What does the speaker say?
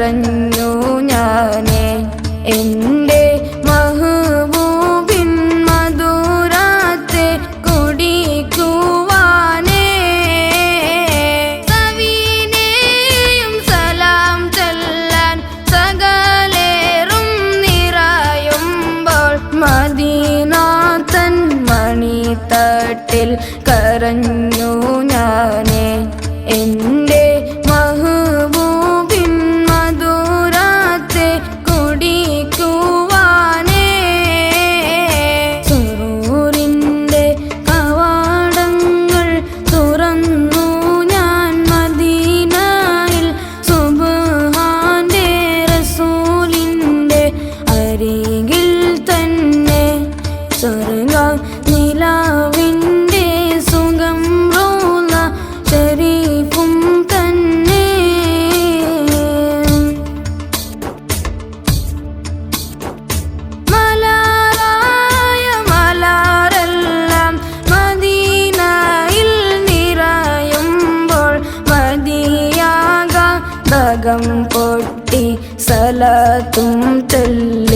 കരഞ്ഞു ഞാനേ എൻ്റെ മഹബൂബിൻ മധുരത്തെ കുടിക്കുവാനേ. സവീനേയും സലാം ചൊല്ലാൻ സകലേറും നിറയുമ്പോൾ മദീന തൻ മണിത്തട്ടിൽ കരഞ്ഞു ഞാനേ എൻ്റെ മഹബൂബിൻ മധുരത്തെ കുടിക്കുവാനേ. സുറൂറിൻ്റെ കവാടങ്ങൾ തുറന്നു ഞാൻ മദീനയിൽ സുബ്ഹാന്റെ റസൂലിൻ്റെ അരികിൽ തന്നെ. സ്വർഗ നിലാവിൻ്റെ സുഖം റോള ശരീഫും തന്നെ. മലരായ മലരെല്ലാം മദീനയിൽ നിറയുമ്പോൾ മതിയാകാം ദകം പൊട്ടി സലാത്തും ചൊല്ലി